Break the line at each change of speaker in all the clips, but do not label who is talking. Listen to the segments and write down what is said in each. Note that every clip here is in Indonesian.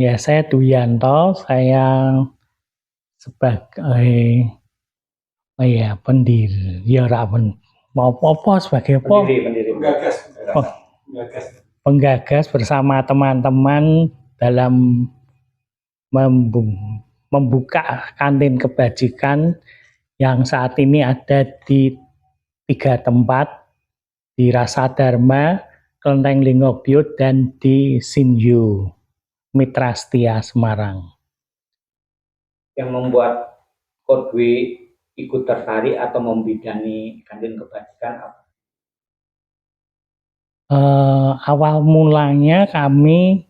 Ya, saya Duyanto, saya sebagai pendiri, ya ramen mau apa sebagai apa?
Pendiri.
Penggagas bersama teman-teman dalam membuka kantin kebajikan yang saat ini ada di 3 tempat, di Rasa Dharma, Kelenteng Lingobyut, dan di Sinju, Mitra Setia Semarang.
Yang membuat Kodwi ikut tertarik atau membidangi kantin kebajikan apa?
Awal mulanya kami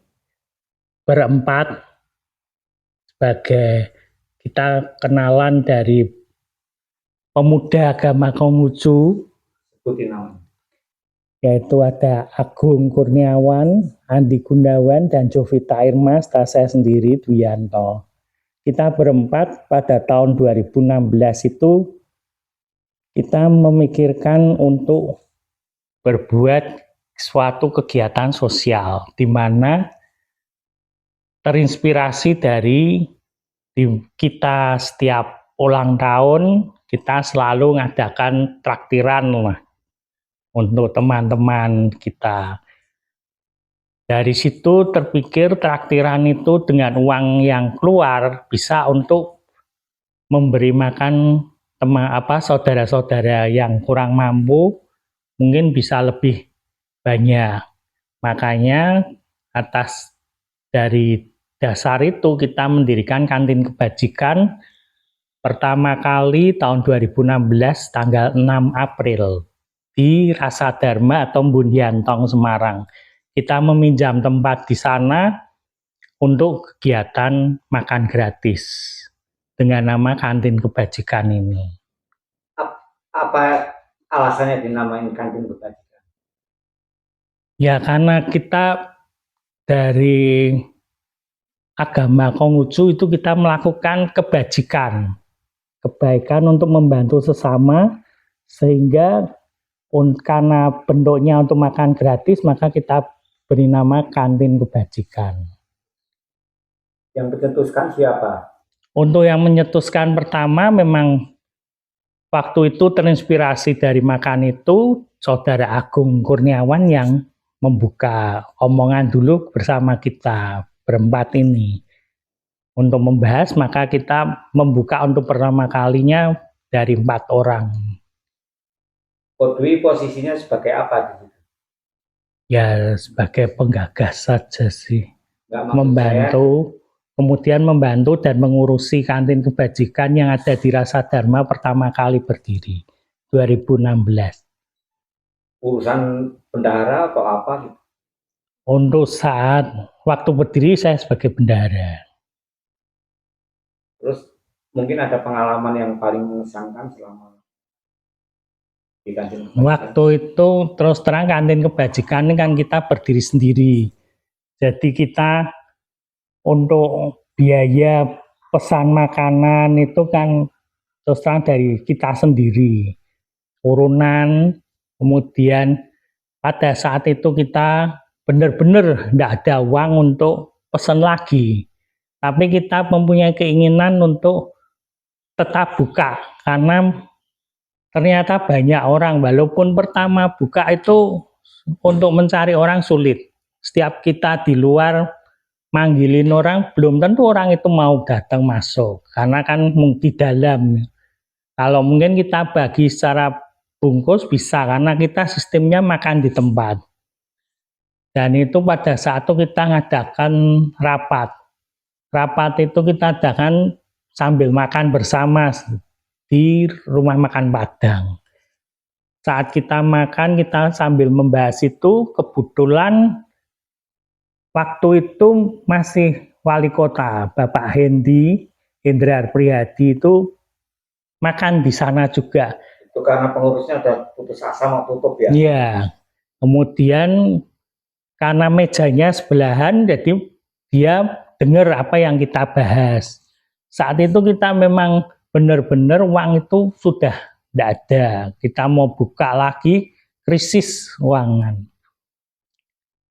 berempat sebagai kita kenalan dari pemuda agama Konghucu,
Sebutin namanya.
yaitu ada Agung Kurniawan, Andi Gunawan, dan Jovita Irma, serta saya sendiri Duyanto. Kita berempat pada tahun 2016 itu kita memikirkan untuk berbuat suatu kegiatan sosial di mana terinspirasi dari kita setiap ulang tahun kita selalu mengadakan traktiran lah untuk teman-teman kita. Dari situ terpikir traktiran itu dengan uang yang keluar bisa untuk memberi makan saudara-saudara yang kurang mampu, mungkin bisa lebih banyak. Makanya atas dari dasar itu kita mendirikan kantin kebajikan pertama kali tahun 2016 tanggal 6 April di Rasa Dharma atau Bundiantong Semarang. Kita meminjam tempat di sana untuk kegiatan makan gratis dengan nama kantin kebajikan ini.
Apa alasannya dinamain kantin kebajikan?
Ya karena kita dari agama Konghucu itu kita melakukan kebaikan untuk membantu sesama, sehingga karena bentuknya untuk makan gratis maka kita beri nama kantin kebajikan.
Yang mencetuskan siapa?
Untuk yang menyetuskan pertama memang waktu itu terinspirasi dari makan itu Saudara Agung Kurniawan yang membuka omongan dulu bersama kita berempat ini. Untuk membahas maka kita membuka untuk pertama kalinya dari 4 orang.
Kodwi posisinya sebagai apa di situ?
Ya sebagai penggagas saja sih. Membantu, kemudian membantu dan mengurusi kantin kebajikan yang ada di Rasa Dharma pertama kali berdiri 2016.
Urusan bendahara atau apa?
Untuk saat waktu berdiri saya sebagai bendahara.
Terus mungkin ada pengalaman yang paling mengesankan selama di kantin kebajikan?
Waktu itu terus terang kantin kebajikan ini kan kita berdiri sendiri. Jadi kita untuk biaya pesan makanan itu kan terus terang dari kita sendiri. Urunan, kemudian pada saat itu kita benar-benar tidak ada uang untuk pesan lagi. Tapi kita mempunyai keinginan untuk tetap buka karena ternyata banyak orang, walaupun pertama buka itu untuk mencari orang sulit. Setiap kita di luar manggilin orang, belum tentu orang itu mau datang masuk karena kan di dalam. Kalau mungkin kita bagi secara bungkus bisa karena kita sistemnya makan di tempat. Dan itu pada saat itu kita ngadakan rapat. Rapat itu kita adakan sambil makan bersama di rumah makan Padang. Saat kita makan, kita sambil membahas itu, kebetulan waktu itu masih wali kota, Bapak Hendi Hendrar Priyadi itu makan di sana juga.
Itu karena pengurusnya udah putus asa mau tutup ya?
Iya, kemudian karena mejanya sebelahan, jadi dia dengar apa yang kita bahas. Saat itu kita memang benar-benar uang itu sudah tidak ada. Kita mau buka lagi, krisis keuangan.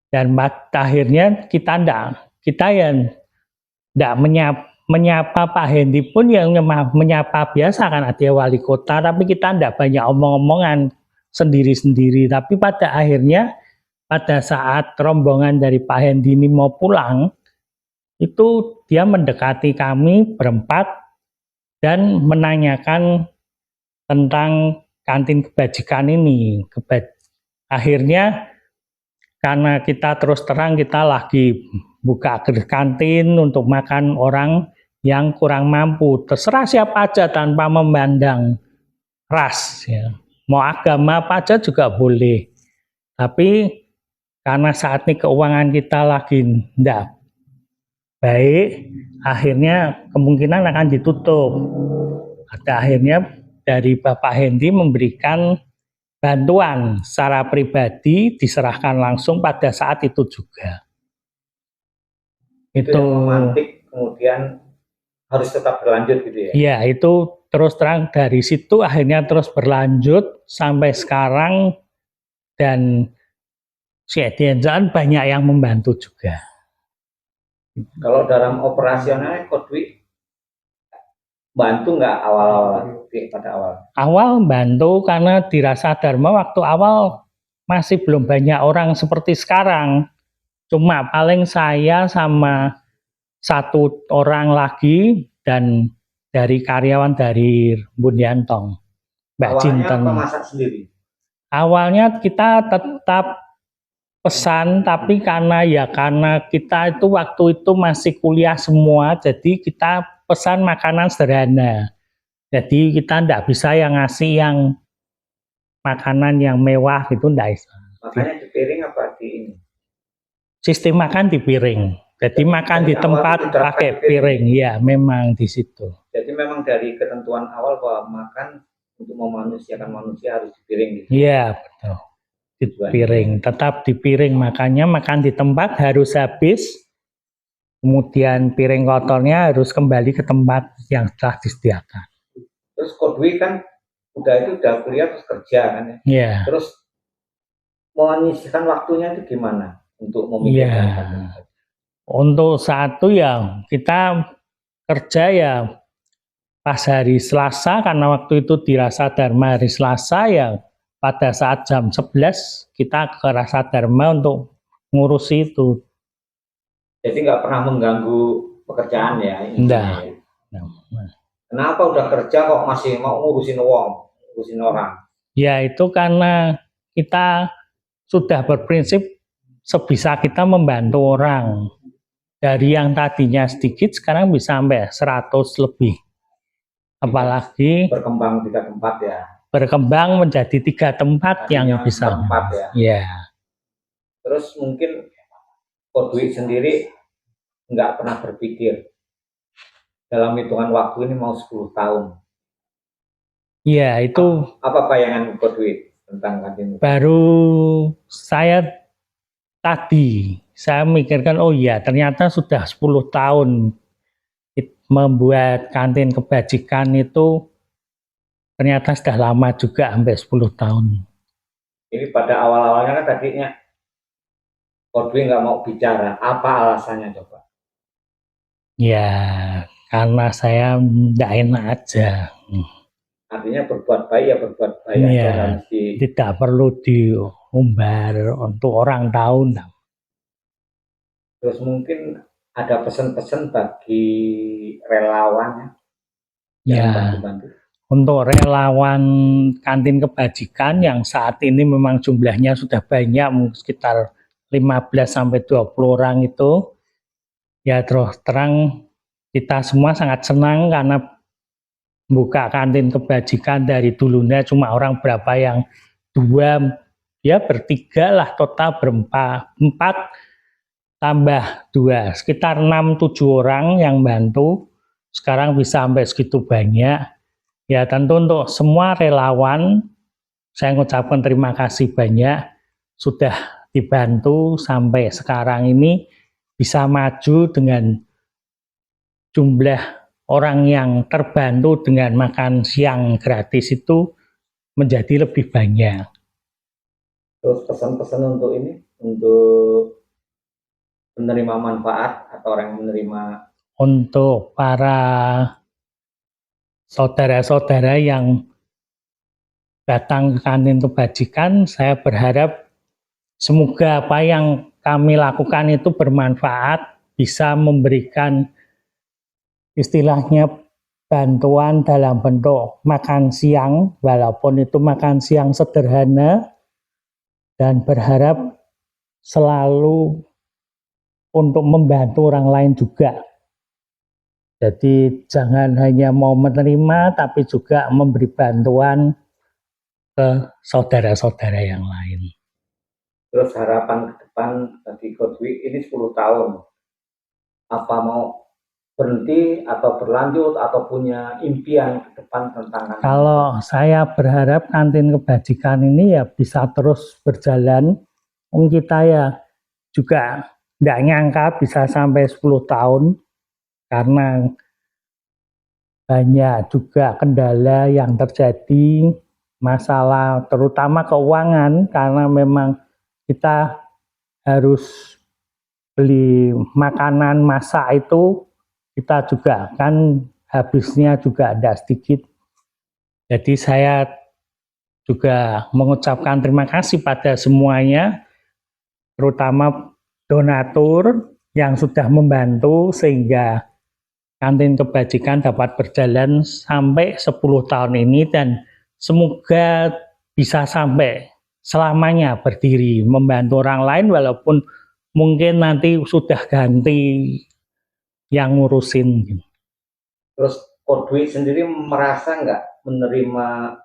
Dan akhirnya kita Nggak menyapa Pak Hendy pun yang menyapa biasa kan dia wali kota, tapi kita nggak banyak omong-omongan sendiri-sendiri. Tapi pada akhirnya pada saat rombongan dari Pak Hendy ini mau pulang, itu dia mendekati kami berempat dan menanyakan tentang kantin kebajikan ini. Akhirnya karena kita terus terang kita lagi buka kantin untuk makan orang yang kurang mampu, terserah siapa aja tanpa memandang ras, ya. Mau agama apa aja juga boleh. Tapi karena saat ini keuangan kita lagi tidak baik, akhirnya kemungkinan akan ditutup. Pada akhirnya dari Bapak Hendy memberikan bantuan secara pribadi diserahkan langsung pada saat itu juga.
Itu yang memantik kemudian harus tetap berlanjut gitu ya?
Ya, itu terus terang dari situ akhirnya terus berlanjut sampai sekarang dan si Edian banyak yang membantu juga.
Kalau dalam operasionalnya Kodwi bantu nggak awal-awal pada awal?
Awal bantu karena dirasa Dharma waktu awal masih belum banyak orang seperti sekarang. Cuma paling saya sama satu orang lagi dan dari karyawan dari Bunyantong, Mbak Cinten.
Awalnya masak sendiri?
Awalnya kita tetap pesan, tapi karena kita itu waktu itu masih kuliah semua, jadi kita pesan makanan sederhana. Jadi kita tidak bisa yang ngasih yang makanan yang mewah gitu, enggak bisa.
Makanya di piring apa di ini?
Sistem makan di piring. Jadi makan di tempat pakai piring, ya memang di situ.
Jadi memang dari ketentuan awal bahwa makan untuk memanusiakan manusia harus di piring gitu.
Iya, betul. Di piring, tetap di piring, makanya makan di tempat harus habis. Kemudian piring kotornya harus kembali ke tempat yang telah disediakan.
Terus Kodwi kan udah kuliah terus kerja kan ya?
Yeah.
Terus menyisihkan waktunya itu gimana untuk memikirkan?
Yeah. Untuk saat itu ya kita kerja ya pas hari Selasa, karena waktu itu di Rasa Dharma hari Selasa ya pada saat jam 11 kita ke Rasa Dharma untuk ngurusi itu.
Jadi nggak pernah mengganggu pekerjaan ya?
Enggak.
Ya? Kenapa udah kerja kok masih mau ngurusin orang?
Ya itu karena kita sudah berprinsip sebisa kita membantu orang. Dari yang tadinya sedikit sekarang bisa sampai 100 lebih. Apalagi
berkembang 3 tempat ya.
Berkembang menjadi 3 tempat tadinya yang bisa.
Tempat ya.
Ya.
Terus mungkin Kodwi sendiri nggak pernah berpikir dalam hitungan waktu ini mau 10 tahun.
Iya, itu
apa bayangan Kodwi tentang kantin?
Baru saya mikirkan, oh iya ternyata sudah 10 tahun membuat kantin kebajikan itu ternyata sudah lama juga, sampai 10 tahun.
Ini pada awal-awalnya kan tadinya Kodwi nggak mau bicara, apa alasannya coba?
Ya, karena saya tidak enak aja.
Artinya berbuat baik ya berbuat baik
ya, aja. Tidak perlu diumbar untuk orang tahu.
Terus mungkin ada pesan-pesan bagi relawan yang bantu-bantu.
Untuk relawan kantin kebajikan yang saat ini memang jumlahnya sudah banyak, sekitar 15-20 orang itu, ya terus terang kita semua sangat senang karena buka kantin kebajikan dari dulunya cuma orang berapa yang 2, ya bertiga lah, total berempat, 4 tambah 2, sekitar 6-7 orang yang bantu, sekarang bisa sampai segitu banyak. Ya tentu untuk semua relawan saya mengucapkan terima kasih banyak sudah dibantu sampai sekarang ini bisa maju dengan jumlah orang yang terbantu dengan makan siang gratis itu menjadi lebih banyak.
Terus pesan-pesan untuk ini, untuk penerima manfaat atau orang yang menerima
untuk para saudara-saudara yang datang ke kantin kebajikan, saya berharap semoga apa yang kami lakukan itu bermanfaat, bisa memberikan istilahnya bantuan dalam bentuk makan siang, walaupun itu makan siang sederhana, dan berharap selalu untuk membantu orang lain juga. Jadi jangan hanya mau menerima, tapi juga memberi bantuan ke saudara-saudara yang lain.
Terus harapan ke depan bagi Coach Dwi ini 10 tahun. Apa mau berhenti atau berlanjut atau punya impian ke depan tentang kantin?
Kalau saya berharap kantin kebajikan ini ya bisa terus berjalan. Kita ya juga tidak nyangka bisa sampai 10 tahun karena banyak juga kendala yang terjadi, masalah terutama keuangan, karena memang kita harus beli makanan masak itu, kita juga kan habisnya juga ada sedikit. Jadi saya juga mengucapkan terima kasih pada semuanya, terutama donatur yang sudah membantu sehingga kantin kebajikan dapat berjalan sampai 10 tahun ini, dan semoga bisa sampai selamanya berdiri membantu orang lain, walaupun mungkin nanti sudah ganti yang ngurusin.
Terus Coach Dwi sendiri merasa nggak menerima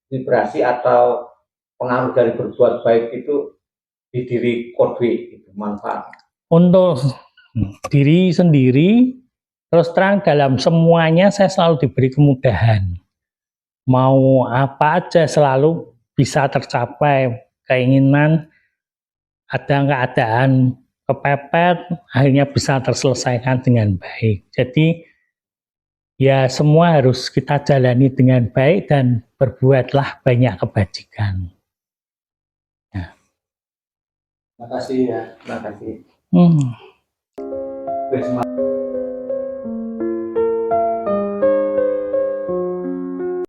vibrasi atau pengaruh dari berbuat baik itu di diri Coach Dwi, itu manfaat?
Untuk diri sendiri, terus terang dalam semuanya saya selalu diberi kemudahan. Mau apa aja selalu bisa tercapai, keinginan, ada keadaan kepepet, akhirnya bisa terselesaikan dengan baik. Jadi ya semua harus kita jalani dengan baik dan berbuatlah banyak kebajikan.
Terima kasih ya. Terima kasih.
Hmm.
Terima